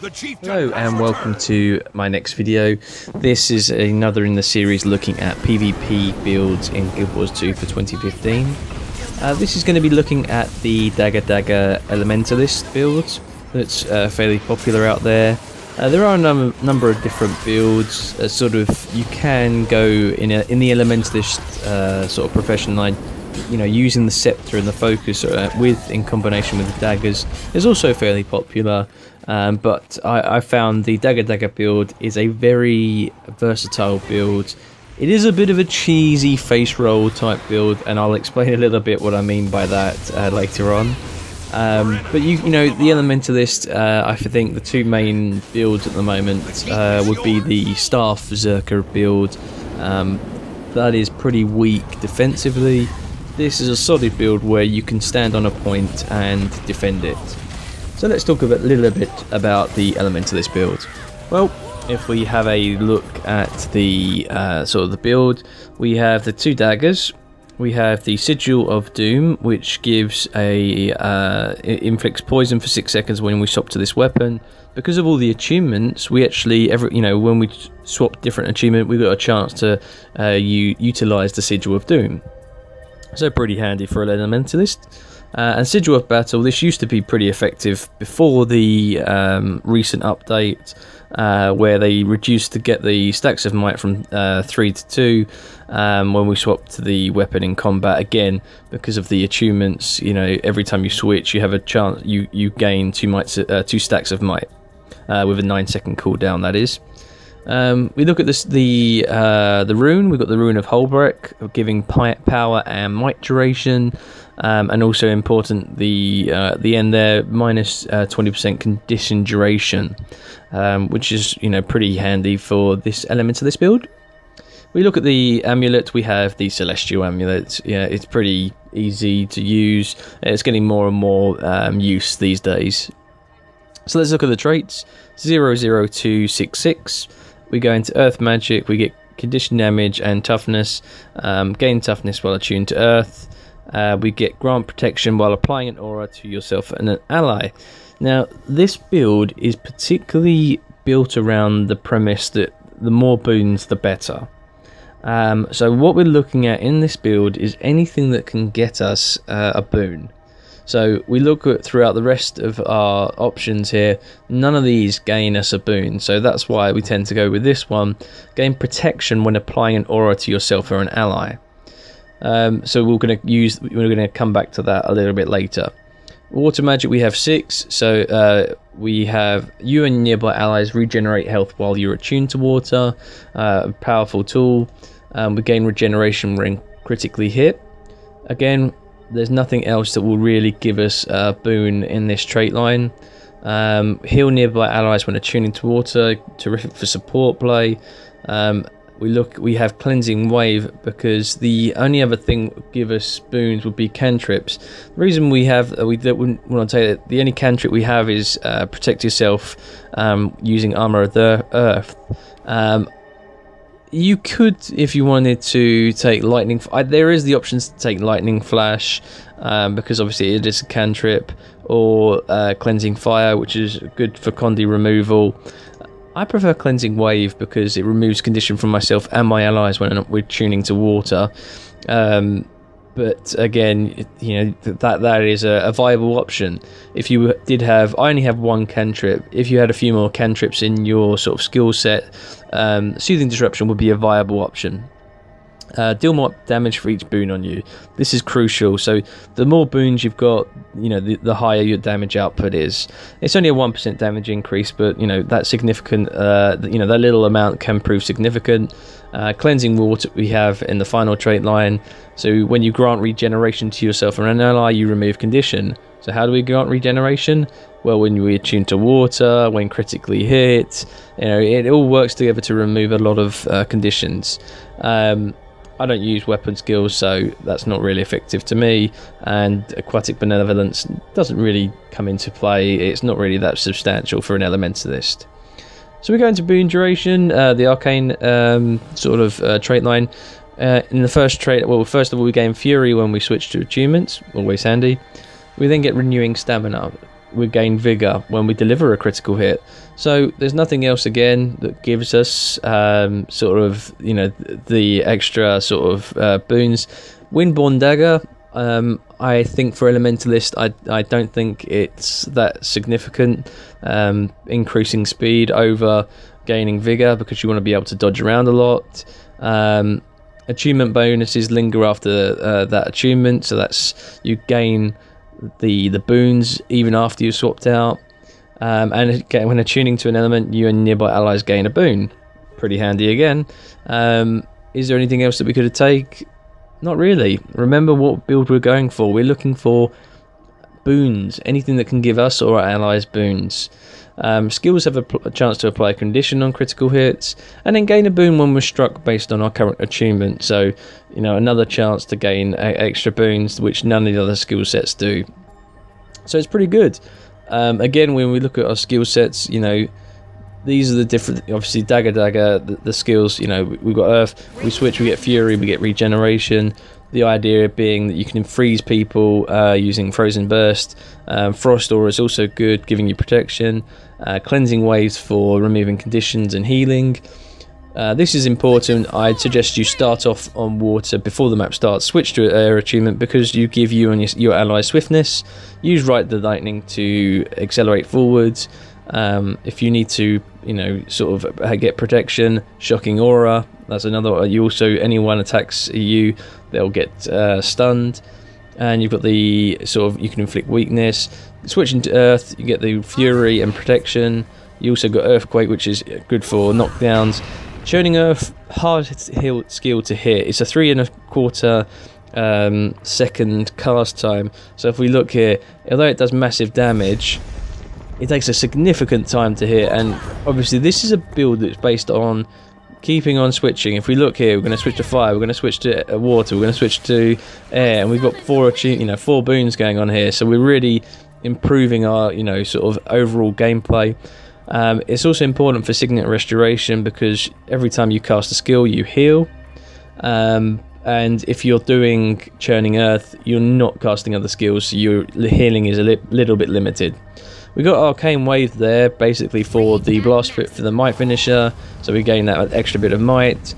Hello and welcome to my next video. This is another in the series looking at PvP builds in Guild Wars 2 for 2015. This is going to be looking at the Dagger Elementalist build that's fairly popular out there. There are a number of different builds. You can go in the Elementalist sort of profession line. You know, using the scepter and the focus in combination with the daggers is also fairly popular. But I found the Dagger build is a very versatile build. It is a bit of a cheesy face roll type build, and I'll explain a little bit what I mean by that later on. But you know, the Elementalist, I think the two main builds at the moment would be the Staff Zojja build. That is pretty weak defensively. This is a solid build where you can stand on a point and defend it. So let's talk a little bit about the Elementalist build. Well, if we have a look at the sort of the build, we have the two daggers. We have the Sigil of Doom, which gives it inflicts poison for 6 seconds when we swap to this weapon. Because of all the achievements, we actually when we swap different achievement, we got a chance to utilize the Sigil of Doom. So pretty handy for an Elementalist. And Sigil of Battle, this used to be pretty effective before the recent update, where they reduced to get the stacks of might from 3 to 2 when we swapped to the weapon in combat. Again, because of the achievements, you know, every time you switch, you have a chance, you gain 2 stacks of might with a 9-second cooldown. That is. We look at the rune. We've got the rune of Holbreck, giving power and might duration, and also important the end there, minus 20% condition duration, which is pretty handy for this Elementalist build. We look at the amulet. We have the Celestial amulet. Yeah, it's pretty easy to use. It's getting more and more use these days. So let's look at the traits. 00266. We go into Earth Magic, we get condition damage and toughness, gain toughness while attuned to Earth. We get grant protection while applying an aura to yourself and an ally. Now, this build is particularly built around the premise that the more boons, the better. So what we're looking at in this build is anything that can get us a boon. So we look at throughout the rest of our options here, none of these gain us a boon, so that's why we tend to go with this one. Gain protection when applying an aura to yourself or an ally. So we're going to come back to that a little bit later. Water magic, we have 6, so we have you and nearby allies regenerate health while you're attuned to water. Powerful tool. We gain regeneration when critically hit. Again, there's nothing else that will really give us a boon in this trait line. Heal nearby allies when attuning to water, terrific for support play. We have cleansing wave because the only other thing that would give us boons would be cantrips. The reason we wouldn't want to take it, the only cantrip we have is protect yourself using armor of the earth. You could, if you wanted to, take lightning. There is the options to take lightning flash, because obviously it is a cantrip, or cleansing fire, which is good for condi removal. I prefer cleansing wave because it removes condition from myself and my allies when we're tuning to water. But again, that is a viable option. If you did have, I only have 1 cantrip. If you had a few more cantrips in your sort of skill set, Soothing Disruption would be a viable option. Deal more damage for each boon on you. This is crucial. So the more boons you've got, the higher your damage output is. It's only a 1% damage increase, but that's significant. That little amount can prove significant. Cleansing water we have in the final trait line. So when you grant regeneration to yourself and an ally, you remove condition. So how do we grant regeneration? Well, when we attune to water, when critically hit, it all works together to remove a lot of conditions. I don't use weapon skills, so that's not really effective to me, and Aquatic Benevolence doesn't really come into play. It's not really that substantial for an Elementalist. So we go into boon duration, the arcane trait line. In the first trait, well, first of all, we gain Fury when we switch to achievements, always handy. We then get renewing stamina. we gain vigor when we deliver a critical hit. So there's nothing else again that gives us sort of, you know, the extra sort of boons. Windborne Dagger, I think for Elementalist, I don't think it's that significant. Increasing speed over gaining vigor, because you want to be able to dodge around a lot. Achievement bonuses linger after that achievement, so that's, you gain the boons even after you've swapped out. And again, when attuning to an element, you and nearby allies gain a boon. Pretty handy again. Is there anything else that we could take? Not really. Remember what build we're going for. We're looking for boons, anything that can give us or our allies boons. Skills have a chance to apply a condition on critical hits, and then gain a boon when we're struck based on our current achievement. So, you know, another chance to gain extra boons, which none of the other skill sets do. So it's pretty good. Again, when we look at our skill sets, you know, these are the different, obviously Dagger, the skills, you know, we've got Earth, we switch, we get Fury, we get Regeneration. The idea being that you can freeze people using Frozen Burst. Frost Aura is also good, giving you protection. Cleansing Waves for removing conditions and healing. This is important. I'd suggest you start off on water before the map starts. Switch to air achievement because you give you and your ally swiftness. Use Ride the Lightning to accelerate forwards. If you need to, you know, sort of get protection, Shocking Aura. That's another. You also, anyone attacks you, they'll get stunned. And you've got the sort of, you can inflict weakness. Switching to Earth, you get the Fury and protection. You also got Earthquake, which is good for knockdowns. Churning Earth, hard skill to hit. It's a 3.25 second cast time. So if we look here, although it does massive damage, it takes a significant time to hit. And obviously this is a build that's based on keeping on switching. If we look here, we're going to switch to fire, we're going to switch to water, we're going to switch to air, and we've got four boons going on here. So we're really improving our, you know, sort of overall gameplay. It's also important for Signet Restoration because every time you cast a skill, you heal. And if you're doing Churning Earth, you're not casting other skills, so your healing is a little bit limited. We got Arcane Wave there, basically for the blast crit for the might finisher, so we gain that extra bit of might.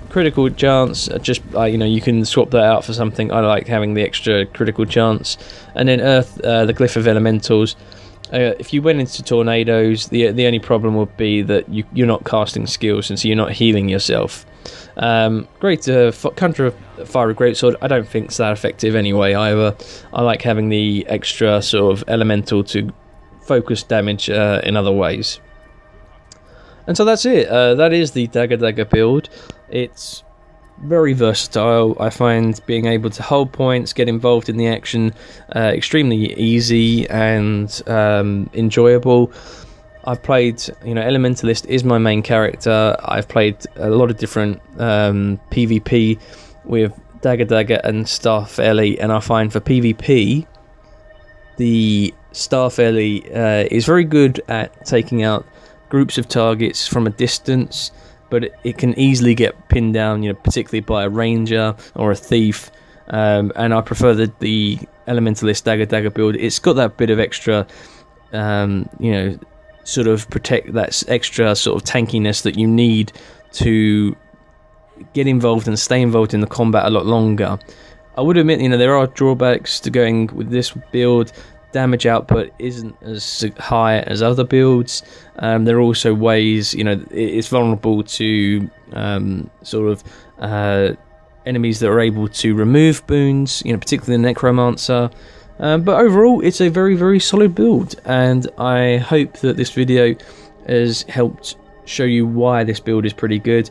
Critical chance, just you know, you can swap that out for something. I like having the extra critical chance. And then Earth, the Glyph of Elementals. If you went into tornadoes, the only problem would be that you're not casting skills, and so you're not healing yourself. Great counter fire with greatsword. I don't think it's that effective anyway either. I like having the extra sort of elemental to focus damage in other ways. And so that's it. That is the Dagger build. It's very versatile. I find being able to hold points, get involved in the action, extremely easy and enjoyable. I've played, you know, Elementalist is my main character. I've played a lot of different PvP with Dagger and Staff Ellie, and I find for PvP, the Staff Ellie is very good at taking out groups of targets from a distance, but it can easily get pinned down, you know, particularly by a ranger or a thief. And I prefer the Elementalist Dagger build. It's got that bit of extra, you know, sort of protect, that extra sort of tankiness that you need to get involved and stay involved in the combat a lot longer. I would admit, you know, there are drawbacks to going with this build. Damage output isn't as high as other builds. There are also ways, you know, it's vulnerable to sort of enemies that are able to remove boons, you know, particularly the Necromancer. But overall, it's a very, very solid build, and I hope that this video has helped show you why this build is pretty good.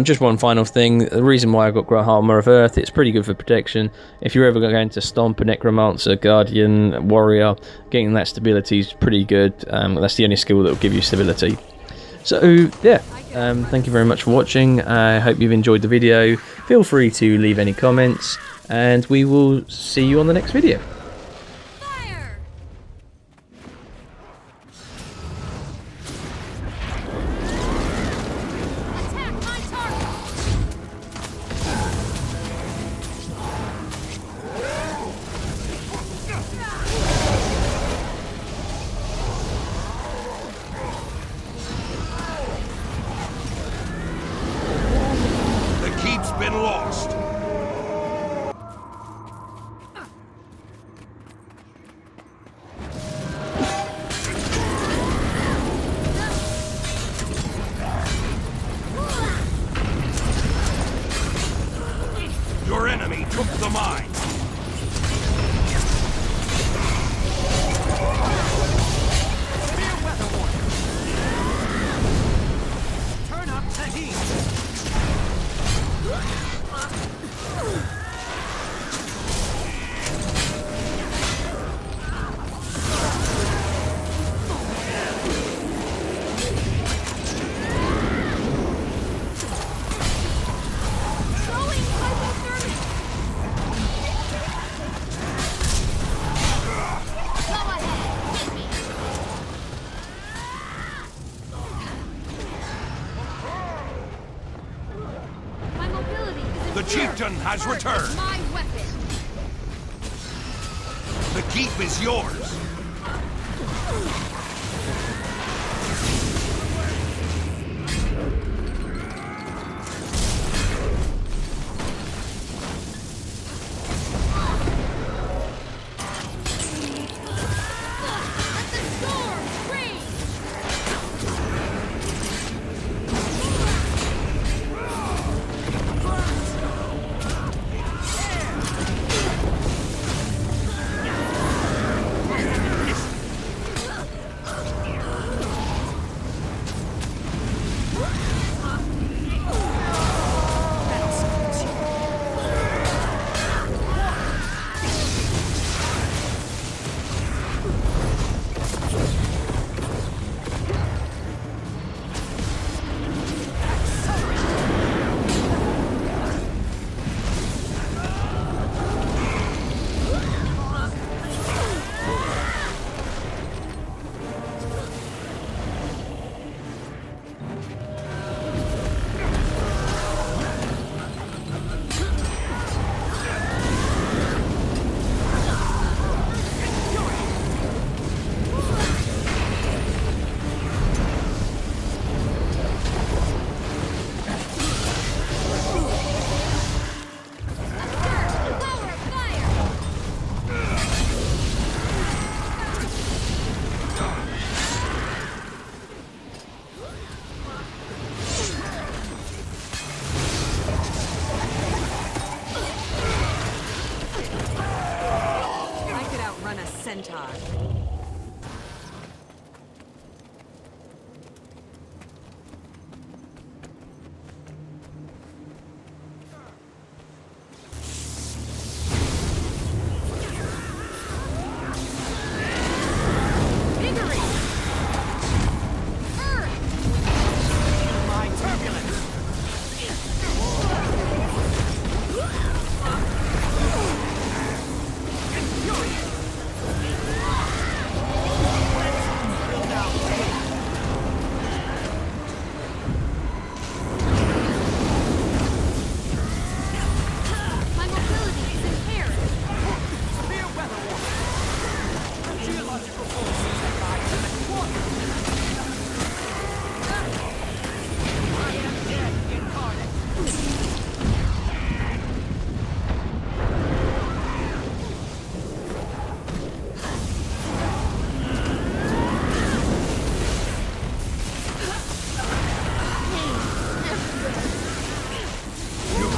Just one final thing, the reason why I got Great Armor of Earth, it's pretty good for protection. If you're ever going to stomp a Necromancer, Guardian, Warrior, getting that stability is pretty good. That's the only skill that will give you stability. So yeah, thank you very much for watching. I hope you've enjoyed the video. Feel free to leave any comments, and we will see you on the next video. chieftain has returned. My weapon. The keep is yours. Centaur.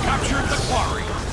Captured the quarry.